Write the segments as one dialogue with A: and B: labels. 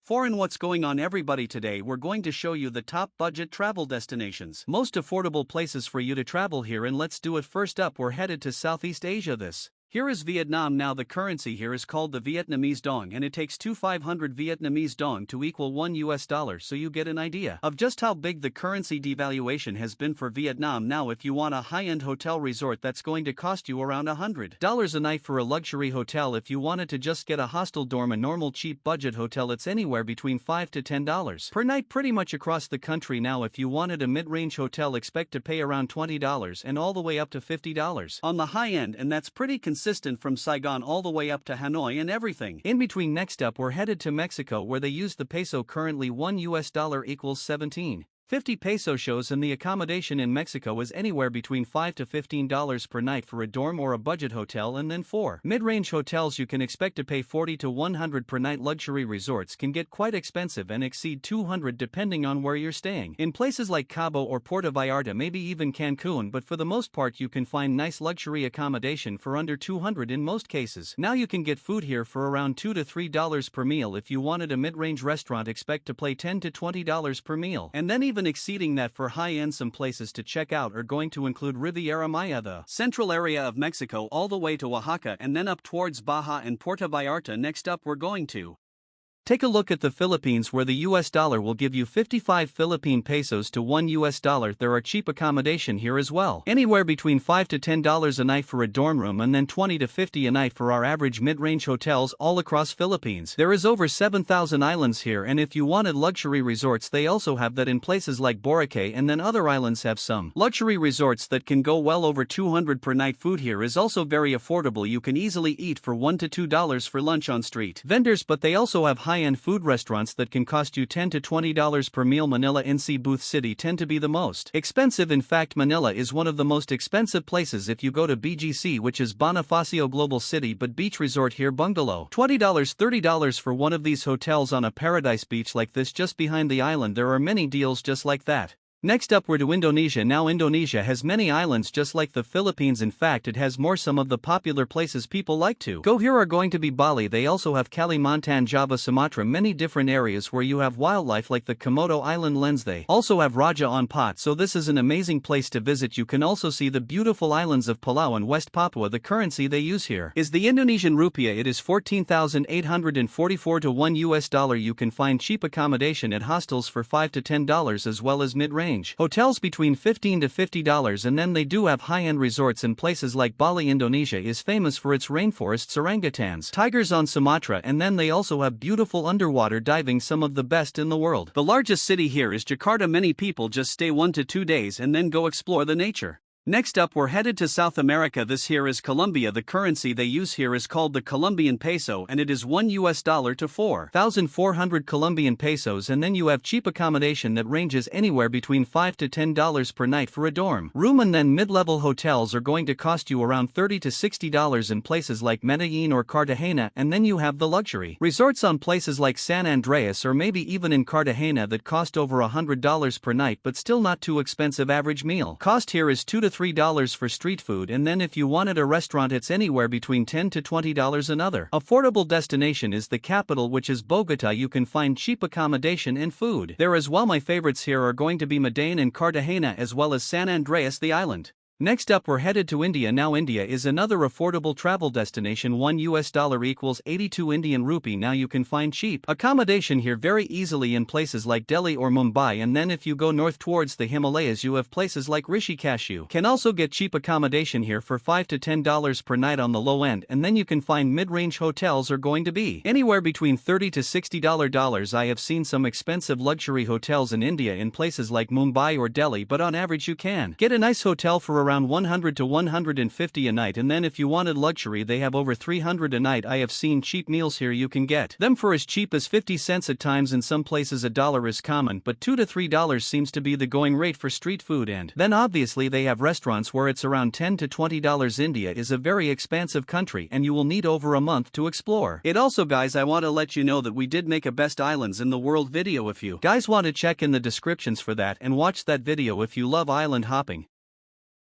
A: Foreign, what's going on everybody? Today we're going to show you the top budget travel destinations. Most affordable places for you to travel here, and let's do it. First up, we're headed to Southeast Asia. Here is Vietnam. Now the currency here is called the Vietnamese dong, and it takes 500 Vietnamese dong to equal $1, so you get an idea of just how big the currency devaluation has been for Vietnam. Now if you want a high-end hotel resort, that's going to cost you around $100 a night for a luxury hotel. If you wanted to just get a hostel dorm, a normal cheap budget hotel, it's anywhere between $5 to $10 per night pretty much across the country. Now if you wanted a mid-range hotel, expect to pay around $20 and all the way up to $50 on the high end, and that's pretty consistent from Saigon all the way up to Hanoi and everything in between. Next up, we're headed to Mexico, where they use the peso. Currently $1 equals 17.50 peso shows, and the accommodation in Mexico is anywhere between $5 to $15 per night for a dorm or a budget hotel, and then for mid-range hotels you can expect to pay $40 to $100 per night. Luxury resorts can get quite expensive and exceed $200 depending on where you're staying. In places like Cabo or Puerto Vallarta, maybe even Cancun, but for the most part you can find nice luxury accommodation for under $200 in most cases. Now you can get food here for around $2 to $3 per meal. If you wanted a mid-range restaurant, expect to pay $10 to $20 per meal, and then even exceeding that for high-end. Some places to check out are going to include Riviera Maya, the central area of Mexico, all the way to Oaxaca, and then up towards Baja and Puerto Vallarta. Next up, we're going to take a look at the Philippines, where the US dollar will give you 55 Philippine pesos to $1. There are cheap accommodation here as well, anywhere between $5 to $10 a night for a dorm room, and then $20 to $50 a night for our average mid-range hotels all across Philippines. There is over 7,000 islands here, and if you wanted luxury resorts, they also have that in places like Boracay, and then other islands have some luxury resorts that can go well over $200 per night. Food here is also very affordable. You can easily eat for $1 to $2 for lunch on street vendors, but they also have high-end food restaurants that can cost you $10 to $20 per meal. Manila and Cebu City tend to be the most expensive. In fact, Manila is one of the most expensive places. If you go to BGC, which is Bonifacio Global City but beach resort here, bungalow, $20 $30 for one of these hotels on a paradise beach like this just behind the island. There are many deals just like that. Next up, we're to Indonesia. Now Indonesia has many islands just like the Philippines. In fact, it has more. Some of the popular places people like to go here are going to be Bali. They also have Kalimantan, Java, Sumatra, many different areas where you have wildlife like the Komodo Island lens. They also have Raja Ampat, so this is an amazing place to visit. You can also see the beautiful islands of Palau and West Papua. The currency they use here is the Indonesian rupiah. It is 14,844 to $1. You can find cheap accommodation at hostels for $5 to $10 as well as mid-range hotels between $15 to $50, and then they do have high-end resorts in places like Bali. Indonesia is famous for its rainforests, orangutans, tigers on Sumatra, and then they also have beautiful underwater diving, some of the best in the world. The largest city here is Jakarta. Many people just stay 1 to 2 days and then go explore the nature. Next up, we're headed to South America. This here is Colombia. The currency they use here is called the Colombian peso, and it is $1 to 4,400 Colombian pesos, and then you have cheap accommodation that ranges anywhere between $5 to $10 per night for a dorm room, and then mid-level hotels are going to cost you around $30 to $60 in places like Medellin or Cartagena, and then you have the luxury resorts on places like San Andreas or maybe even in Cartagena that cost over $100 per night, but still not too expensive. Average meal cost here is $2 to $3 for street food, and then if you wanted a restaurant, it's anywhere between $10 to $20. Another affordable destination is the capital, which is Bogota. You can find cheap accommodation and food there as well. My favorites here are going to be Medellin and Cartagena as well as San Andreas, the island. Next up, we're headed to India. Now India is another affordable travel destination. $1 equals 82 Indian rupee. Now you can find cheap accommodation here very easily in places like Delhi or Mumbai, and then if you go north towards the Himalayas, you have places like Rishikesh. You can also get cheap accommodation here for $5 to $10 per night on the low end, and then you can find mid-range hotels are going to be anywhere between $30 to $60. I have seen some expensive luxury hotels in India in places like Mumbai or Delhi, but on average you can get a nice hotel for around $100 to $150 a night, and then if you wanted luxury, they have over $300 a night. I have seen cheap meals here. You can get them for as cheap as 50 cents at times. In some places $1 is common, but $2 to $3 seems to be the going rate for street food, and then obviously they have restaurants where it's around $10 to $20. India is a very expansive country, and you will need over a month to explore it. Also guys, I want to let you know that we did make a best islands in the world video. If you guys want to check in the descriptions for that and watch that video if you love island hopping.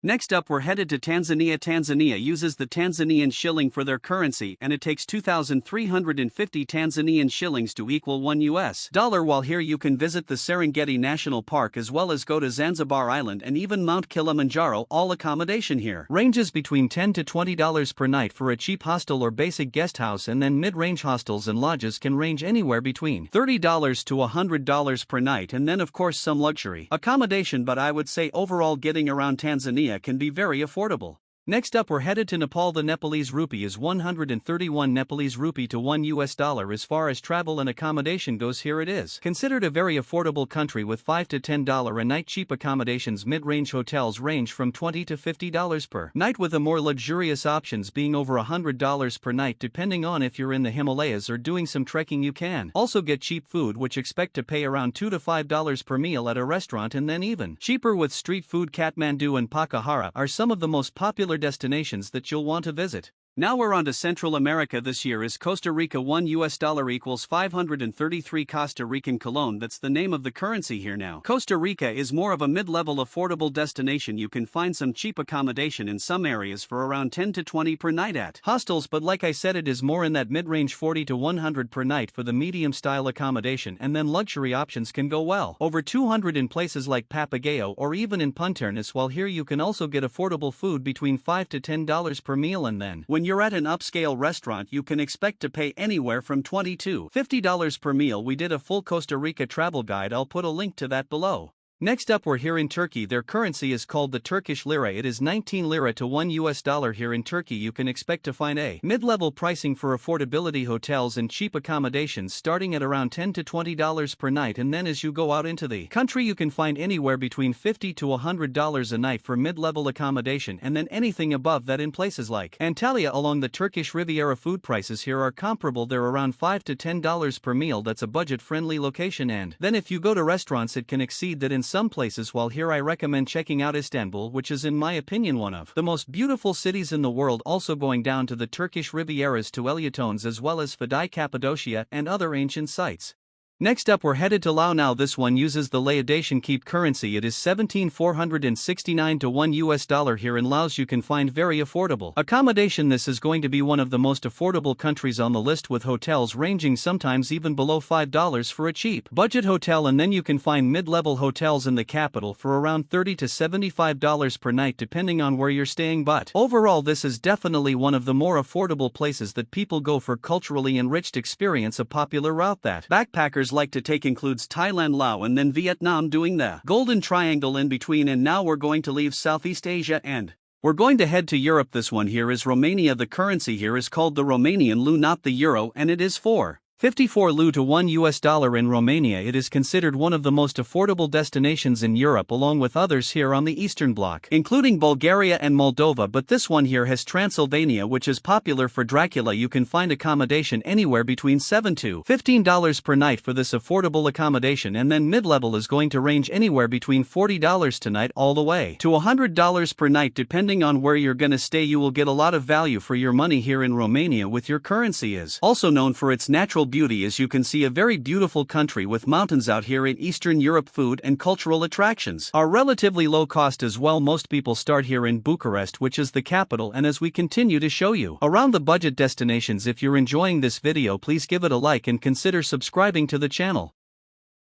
A: Next up we're headed to Tanzania. Tanzania uses the Tanzanian shilling for their currency and it takes 2,350 Tanzanian shillings to equal $1. While here you can visit the Serengeti National Park as well as go to Zanzibar Island and even Mount Kilimanjaro. All accommodation here ranges between $10 to $20 per night for a cheap hostel or basic guest house, and then mid-range hostels and lodges can range anywhere between $30 to $100 per night, and then of course some luxury accommodation, but I would say overall getting around Tanzania can be very affordable. Next up we're headed to Nepal. The Nepalese rupee is 131 Nepalese rupee to $1. As far as travel and accommodation goes, here it is. Considered a very affordable country with $5 to $10 a night cheap accommodations. Mid-range hotels range from $20 to $50 per night, with the more luxurious options being over $100 per night depending on if you're in the Himalayas or doing some trekking. You can also get cheap food, which expect to pay around $2 to $5 per meal at a restaurant, and then even cheaper with street food. Kathmandu and Pokhara are some of the most popular destinations that you'll want to visit. Now we're on to Central America. This year is Costa Rica. $1 equals 533 Costa Rican colon. That's the name of the currency here now. Costa Rica is more of a mid-level affordable destination. You can find some cheap accommodation in some areas for around 10 to 20 per night at hostels, but like I said, it is more in that mid-range 40 to 100 per night for the medium-style accommodation, and then luxury options can go well over 200 in places like Papagayo or even in Punta Arenas. While here you can also get affordable food between $5 to $10 per meal, and then when you're at an upscale restaurant you can expect to pay anywhere from $20 to $50 per meal. We did a full Costa Rica travel guide. I'll put a link to that below. Next up we're here in Turkey. Their currency is called the Turkish lira. It is 19 lira to $1. Here in Turkey you can expect to find a mid-level pricing for affordability hotels and cheap accommodations starting at around $10 to $20 per night, and then as you go out into the country you can find anywhere between $50 to $100 a night for mid-level accommodation, and then anything above that in places like Antalya along the Turkish Riviera. Food prices here are comparable. They're around $5 to $10 per meal. That's a budget-friendly location, and then if you go to restaurants it can exceed that in some places. While here I recommend checking out Istanbul, which is in my opinion one of the most beautiful cities in the world, also going down to the Turkish Rivieras to Elyatones as well as Fidai, Cappadocia and other ancient sites. Next up we're headed to Laos. Now this one uses the Laodatian keep currency. It is 17,469 to $1. Here in Laos you can find very affordable accommodation. This is going to be one of the most affordable countries on the list, with hotels ranging sometimes even below $5 for a cheap budget hotel, and then you can find mid-level hotels in the capital for around $30 to $75 per night depending on where you're staying. But overall this is definitely one of the more affordable places that people go for culturally enriched experience. A popular route that backpackers like to take includes Thailand, Laos and then Vietnam, doing the golden triangle in between. And now we're going to leave Southeast Asia and we're going to head to Europe. This one here is Romania. The currency here is called the Romanian leu, not the euro, and it is 54 leu to $1. In Romania. It is considered one of the most affordable destinations in Europe along with others here on the Eastern Bloc, including Bulgaria and Moldova, but this one here has Transylvania, which is popular for Dracula. You can find accommodation anywhere between $7 to $15 per night for this affordable accommodation, and then mid-level is going to range anywhere between $40 per night all the way to $100 per night depending on where you're gonna stay. You will get a lot of value for your money here in Romania. With your currency is also known for its natural beauty. As you can see, a very beautiful country with mountains out here in Eastern Europe. Food and cultural attractions are relatively low cost as well. Most people start here in Bucharest, which is the capital, and as we continue to show you around the budget destinations, if you're enjoying this video please give it a like and consider subscribing to the channel.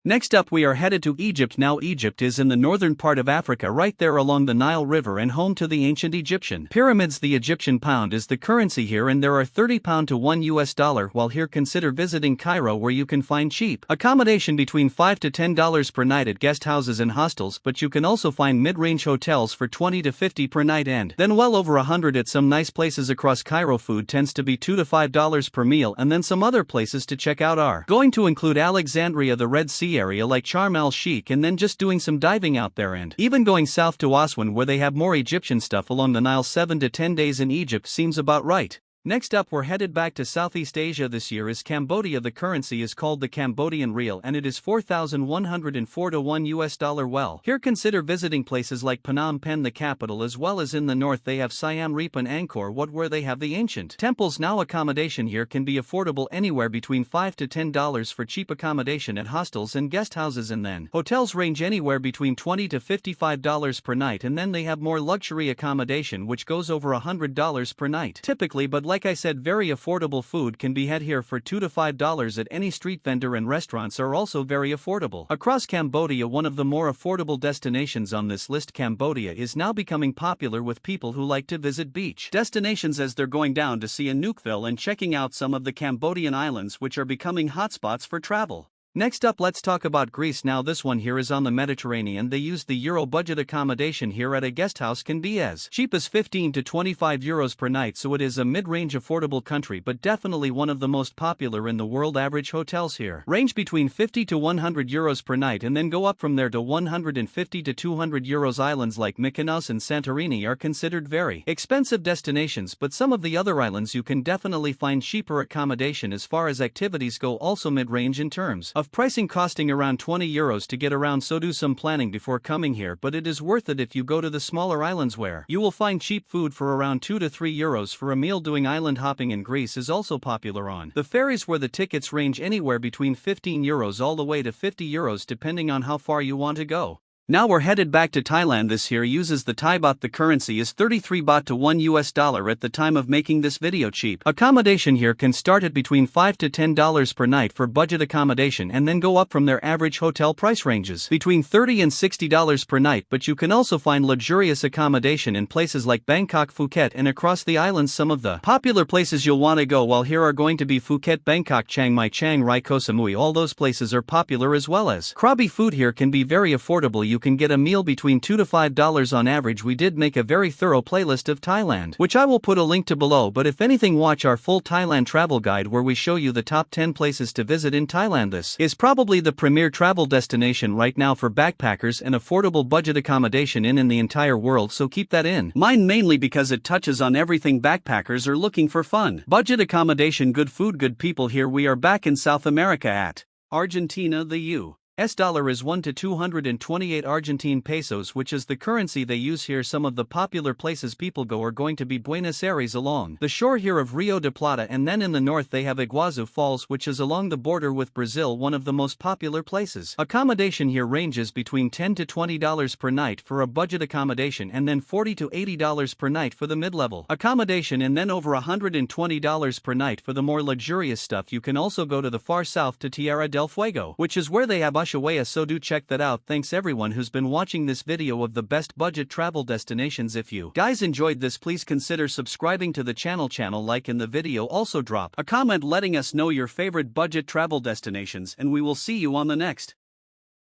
A: Next up we are headed to Egypt. Now Egypt is in the northern part of Africa, right there along the Nile River and home to the ancient Egyptian pyramids. The Egyptian pound is the currency here and there are 30 pound to $1. While here consider visiting Cairo, where you can find cheap accommodation between $5 to $10 per night at guest houses and hostels, but you can also find mid-range hotels for $20 to $50 per night and then well over $100 at some nice places across Cairo. Food tends to be $2 to $5 per meal, and then some other places to check out are going to include Alexandria, the Red Sea area like Sharm el-Sheikh, and then just doing some diving out there and even going south to Aswan where they have more Egyptian stuff along the Nile. 7 to 10 days in Egypt seems about right. Next up, we're headed back to Southeast Asia. This year is Cambodia. The currency is called the Cambodian rial and it is 4,104 to $1 well. Here consider visiting places like Phnom Penh, the capital, as well as in the north they have Siam Reap and Angkor Wat where they have the ancient temples. Now accommodation here can be affordable anywhere between $5 to $10 for cheap accommodation at hostels and guest houses, and then hotels range anywhere between $20 to $55 per night, and then they have more luxury accommodation which goes over $100 per night typically, but like I said, very affordable. Food can be had here for $2 to $5 at any street vendor, and restaurants are also very affordable. Across Cambodia, one of the more affordable destinations on this list, Cambodia is now becoming popular with people who like to visit beach destinations as they're going down to see Anoukville and checking out some of the Cambodian islands which are becoming hotspots for travel. Next up, let's talk about Greece. Now this one here is on the Mediterranean. They use the Euro budget. Accommodation here at a guest house can be as cheap as 15 to 25 euros per night, so it is a mid-range affordable country, but definitely one of the most popular in the world. Average hotels here range between 50 to 100 euros per night and then go up from there to 150 to 200 euros. Islands like Mykonos and Santorini are considered very expensive destinations, but some of the other islands you can definitely find cheaper accommodation. As far as activities go, also mid-range in terms of pricing, costing around 20 euros to get around, so do some planning before coming here, but it is worth it if you go to the smaller islands where you will find cheap food for around 2 to 3 euros for a meal. Doing island hopping in Greece is also popular on the ferries, where the tickets range anywhere between 15 euros all the way to 50 euros depending on how far you want to go. Now we're headed back to Thailand. This here uses the Thai baht. The currency is 33 baht to $1 at the time of making this video. Cheap accommodation here can start at between $5 to $10 per night for budget accommodation and then go up from their average hotel price ranges between $30 and $60 per night, but you can also find luxurious accommodation in places like Bangkok, Phuket, and across the islands. Some of the popular places you'll want to go while here are going to be Phuket, Bangkok, Chiang Mai, Chiang Rai, Koh Samui. All those places are popular, as well as Krabi. Food here can be very affordable. You can get a meal between $2 to $5 on average. We did make a very thorough playlist of Thailand, which I will put a link to below, but if anything, watch our full Thailand travel guide where we show you the top 10 places to visit in Thailand. This is probably the premier travel destination right now for backpackers and affordable budget accommodation in the entire world, so keep that in mind, mainly because it touches on everything backpackers are looking for: fun, budget accommodation, good food, good people. Here we are back in South America at Argentina. The US dollar is 1 to 228 Argentine pesos, which is the currency they use here. Some of the popular places people go are going to be Buenos Aires along the shore here of Rio de Plata, and then in the north they have Iguazu Falls, which is along the border with Brazil, one of the most popular places. Accommodation here ranges between $10 to $20 per night for a budget accommodation and then $40 to $80 per night for the mid-level accommodation, and then over $120 per night for the more luxurious stuff. You can also go to the far south to Tierra del Fuego, which is where they have Ushuaia, so do check that out. Thanks everyone who's been watching this video of the best budget travel destinations. If you guys enjoyed this, please consider subscribing to the channel, like in the video. Also drop a comment letting us know your favorite budget travel destinations, and we will see you on the next